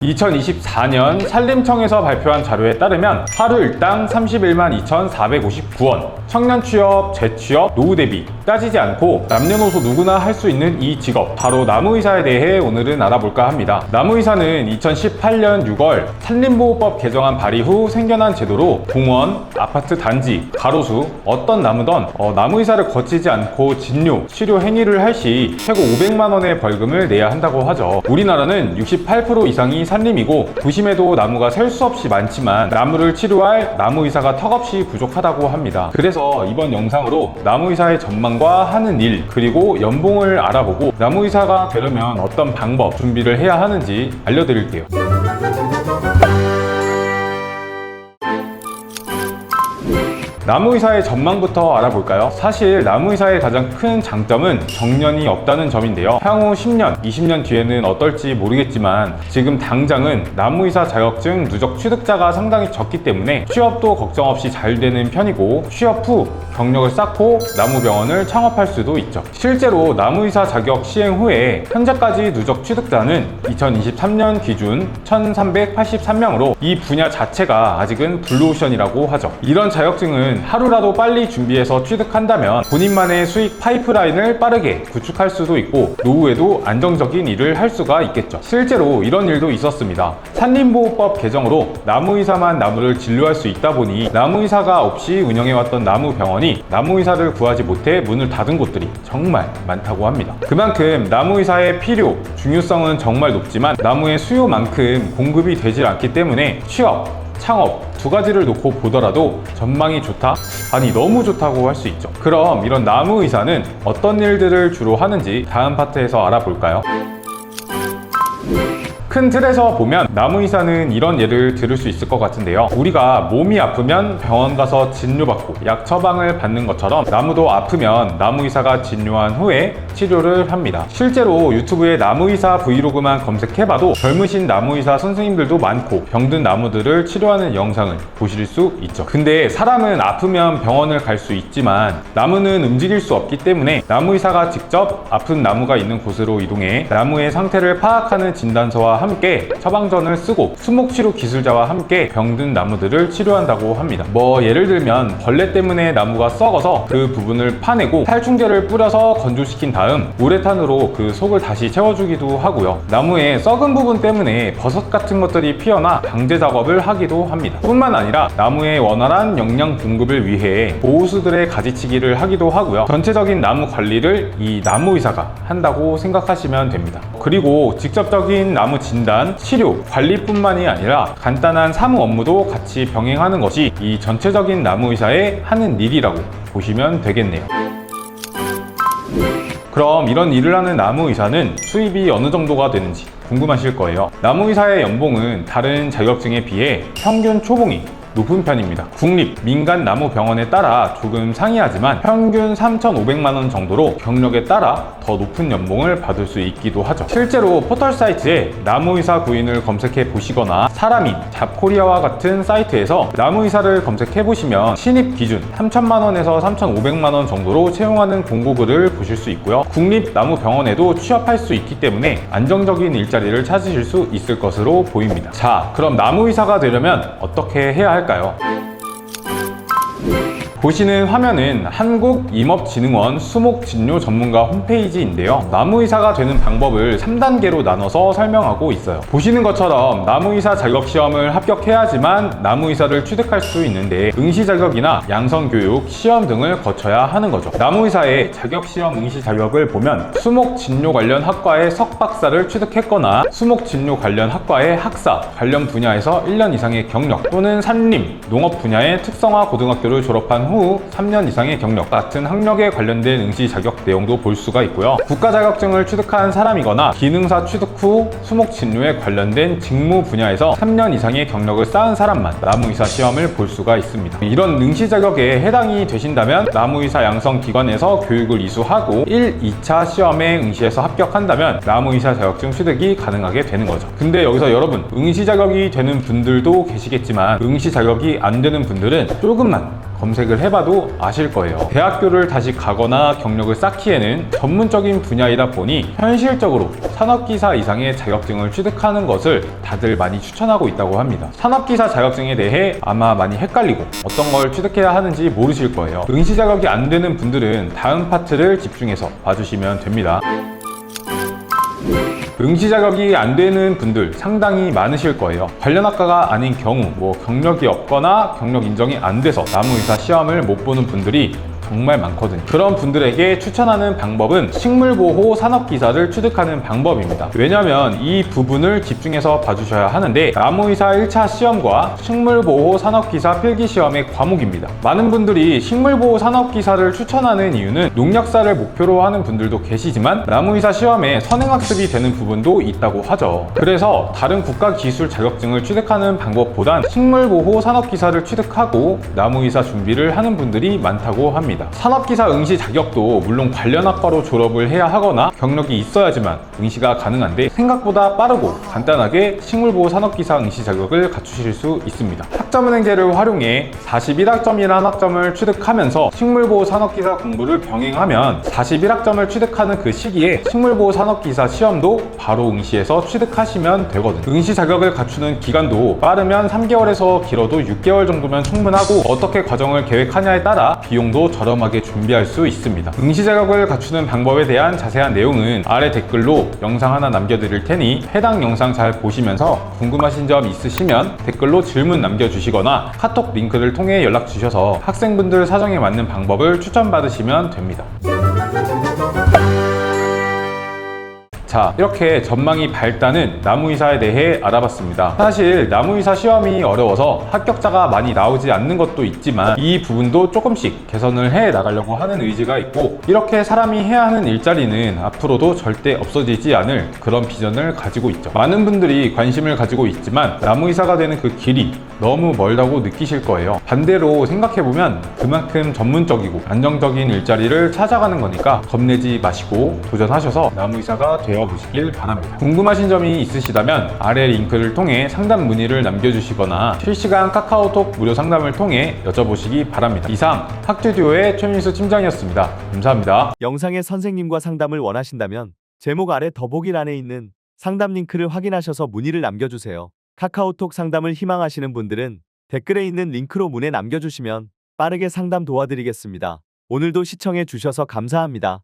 2024년 산림청에서 발표한 자료에 따르면 하루 일당 31만 2,459원, 청년 취업, 재취업, 노후 대비 따지지 않고 남녀노소 누구나 할 수 있는 이 직업, 바로 나무의사에 대해 오늘은 알아볼까 합니다. 나무의사는 2018년 6월 산림보호법 개정안 발의 후 생겨난 제도로 공원, 아파트 단지, 가로수, 어떤 나무든 나무의사를 거치지 않고 진료, 치료 행위를 할 시 최고 500만 원의 벌금을 내야 한다고 하죠. 우리나라는 68% 이상이 산림이고 도심에도 나무가 셀 수 없이 많지만 나무를 치료할 나무의사가 턱없이 부족하다고 합니다. 그래서 이번 영상으로 나무의사의 전망과 하는 일, 그리고 연봉을 알아보고 나무의사가 되려면 어떤 방법, 준비를 해야 하는지 알려드릴게요. 나무의사의 전망부터 알아볼까요? 사실 나무의사의 가장 큰 장점은 정년이 없다는 점인데요. 향후 10년, 20년 뒤에는 어떨지 모르겠지만 지금 당장은 나무의사 자격증 누적 취득자가 상당히 적기 때문에 취업도 걱정 없이 잘 되는 편이고, 취업 후 경력을 쌓고 나무병원을 창업할 수도 있죠. 실제로 나무의사 자격 시행 후에 현재까지 누적 취득자는 2023년 기준 1,383명으로 이 분야 자체가 아직은 블루오션이라고 하죠. 이런 자격증은 하루라도 빨리 준비해서 취득한다면 본인만의 수익 파이프라인을 빠르게 구축할 수도 있고 노후에도 안정적인 일을 할 수가 있겠죠. 실제로 이런 일도 있었습니다. 산림보호법 개정으로 나무의사만 나무를 진료할 수 있다 보니 나무의사가 없이 운영해왔던 나무병원이 나무의사를 구하지 못해 문을 닫은 곳들이 정말 많다고 합니다. 그만큼 나무의사의 필요, 중요성은 정말 높지만 나무의 수요만큼 공급이 되질 않기 때문에 취업, 창업 두 가지를 놓고 보더라도 전망이 좋다? 아니 너무 좋다고 할 수 있죠. 그럼 이런 나무의사는 어떤 일들을 주로 하는지 다음 파트에서 알아볼까요? 큰 틀에서 보면 나무의사는 이런 예를 들을 수 있을 것 같은데요. 우리가 몸이 아프면 병원 가서 진료받고 약 처방을 받는 것처럼 나무도 아프면 나무의사가 진료한 후에 치료를 합니다. 실제로 유튜브에 나무의사 브이로그만 검색해봐도 젊으신 나무의사 선생님들도 많고 병든 나무들을 치료하는 영상을 보실 수 있죠. 근데 사람은 아프면 병원을 갈 수 있지만 나무는 움직일 수 없기 때문에 나무의사가 직접 아픈 나무가 있는 곳으로 이동해 나무의 상태를 파악하는 진단서와 함께 처방전을 쓰고 수목치료 기술자와 함께 병든 나무들을 치료한다고 합니다. 예를 들면 벌레 때문에 나무가 썩어서 그 부분을 파내고 살충제를 뿌려서 건조시킨 다음 우레탄으로 그 속을 다시 채워주기도 하고요. 나무의 썩은 부분 때문에 버섯 같은 것들이 피어나 방제 작업을 하기도 합니다. 뿐만 아니라 나무의 원활한 영양 공급을 위해 보호수들의 가지치기를 하기도 하고요. 전체적인 나무 관리를 이 나무의사가 한다고 생각하시면 됩니다. 그리고 직접적인 나무 진단, 치료, 관리뿐만이 아니라 간단한 사무 업무도 같이 병행하는 것이 이 전체적인 나무의사의 하는 일이라고 보시면 되겠네요. 그럼 이런 일을 하는 나무의사는 수입이 어느 정도가 되는지 궁금하실 거예요. 나무의사의 연봉은 다른 자격증에 비해 평균 초봉이 높은 편입니다. 국립, 민간 나무병원에 따라 조금 상이하지만 평균 3,500만 원 정도로 경력에 따라 더 높은 연봉을 받을 수 있기도 하죠. 실제로 포털 사이트에 나무의사 구인을 검색해 보시거나 사람인, 잡코리아와 같은 사이트에서 나무의사를 검색해 보시면 신입 기준 3,000만 원에서 3,500만 원 정도로 채용하는 공고글을 보실 수 있고요. 국립 나무병원에도 취업할 수 있기 때문에 안정적인 일자리를 찾으실 수 있을 것으로 보입니다. 자, 그럼 나무의사가 되려면 어떻게 해야 할까요? 보시는 화면은 한국임업진흥원 수목진료 전문가 홈페이지인데요. 나무의사가 되는 방법을 3단계로 나눠서 설명하고 있어요. 보시는 것처럼 나무의사 자격시험을 합격해야지만 나무의사를 취득할 수 있는데 응시 자격이나 양성교육, 시험 등을 거쳐야 하는 거죠. 나무의사의 자격시험 응시 자격을 보면 수목진료 관련 학과의 석박사를 취득했거나 수목진료 관련 학과의 학사, 관련 분야에서 1년 이상의 경력 또는 산림, 농업 분야의 특성화 고등학교를 졸업한 후 3년 이상의 경력 같은 학력에 관련된 응시 자격 내용도 볼 수가 있고요. 국가 자격증을 취득한 사람이거나 기능사 취득 후 수목 진료에 관련된 직무 분야에서 3년 이상의 경력을 쌓은 사람만 나무의사 시험을 볼 수가 있습니다. 이런 응시 자격에 해당이 되신다면 나무의사 양성 기관에서 교육을 이수하고 1, 2차 시험에 응시해서 합격한다면 나무의사 자격증 취득이 가능하게 되는 거죠. 근데 여기서 여러분, 응시 자격이 되는 분들도 계시겠지만 응시 자격이 안 되는 분들은 조금만 검색을 해봐도 아실 거예요. 대학교를 다시 가거나 경력을 쌓기에는 전문적인 분야이다 보니 현실적으로 산업기사 이상의 자격증을 취득하는 것을 다들 많이 추천하고 있다고 합니다. 산업기사 자격증에 대해 아마 많이 헷갈리고 어떤 걸 취득해야 하는지 모르실 거예요. 응시 자격이 안 되는 분들은 다음 파트를 집중해서 봐주시면 됩니다. 응시 자격이 안 되는 분들 상당히 많으실 거예요. 관련 학과가 아닌 경우 경력이 없거나 경력 인정이 안 돼서 나무의사 시험을 못 보는 분들이 정말 많거든요. 그런 분들에게 추천하는 방법은 식물보호 산업기사를 취득하는 방법입니다. 왜냐하면 이 부분을 집중해서 봐주셔야 하는데 나무의사 1차 시험과 식물보호 산업기사 필기시험의 과목입니다. 많은 분들이 식물보호 산업기사를 추천하는 이유는 농약사를 목표로 하는 분들도 계시지만 나무의사 시험에 선행학습이 되는 부분도 있다고 하죠. 그래서 다른 국가기술 자격증을 취득하는 방법보단 식물보호 산업기사를 취득하고 나무의사 준비를 하는 분들이 많다고 합니다. 산업기사 응시 자격도 물론 관련 학과로 졸업을 해야 하거나 경력이 있어야지만 응시가 가능한데 생각보다 빠르고 간단하게 식물보호 산업기사 응시 자격을 갖추실 수 있습니다. 학점은행제를 활용해 41학점이라는 학점을 취득하면서 식물보호 산업기사 공부를 병행하면 41학점을 취득하는 그 시기에 식물보호 산업기사 시험도 바로 응시해서 취득하시면 되거든요. 응시 자격을 갖추는 기간도 빠르면 3개월에서 길어도 6개월 정도면 충분하고 어떻게 과정을 계획하냐에 따라 비용도 저렴하게 준비할 수 있습니다. 응시 자격을 갖추는 방법에 대한 자세한 내용은 아래 댓글로 영상 하나 남겨드릴 테니 해당 영상 잘 보시면서 궁금하신 점 있으시면 댓글로 질문 남겨주시거나 카톡 링크를 통해 연락 주셔서 학생분들 사정에 맞는 방법을 추천받으시면 됩니다. 자, 이렇게 전망이 밝다는 나무의사에 대해 알아봤습니다. 사실 나무의사 시험이 어려워서 합격자가 많이 나오지 않는 것도 있지만 이 부분도 조금씩 개선을 해 나가려고 하는 의지가 있고 이렇게 사람이 해야 하는 일자리는 앞으로도 절대 없어지지 않을 그런 비전을 가지고 있죠. 많은 분들이 관심을 가지고 있지만 나무의사가 되는 그 길이 너무 멀다고 느끼실 거예요. 반대로 생각해보면 그만큼 전문적이고 안정적인 일자리를 찾아가는 거니까 겁내지 마시고 도전하셔서 나무의사가 되어 보시길 바랍니다. 궁금하신 점이 있으시다면 아래 링크를 통해 상담 문의를 남겨주시거나 실시간 카카오톡 무료 상담을 통해 여쭤보시기 바랍니다. 이상 학튜디오의 최민수 팀장이었습니다. 감사합니다. 영상의 선생님과 상담을 원하신다면 제목 아래 더보기란에 있는 상담 링크를 확인하셔서 문의를 남겨주세요. 카카오톡 상담을 희망하시는 분들은 댓글에 있는 링크로 문의 남겨주시면 빠르게 상담 도와드리겠습니다. 오늘도 시청해 주셔서 감사합니다.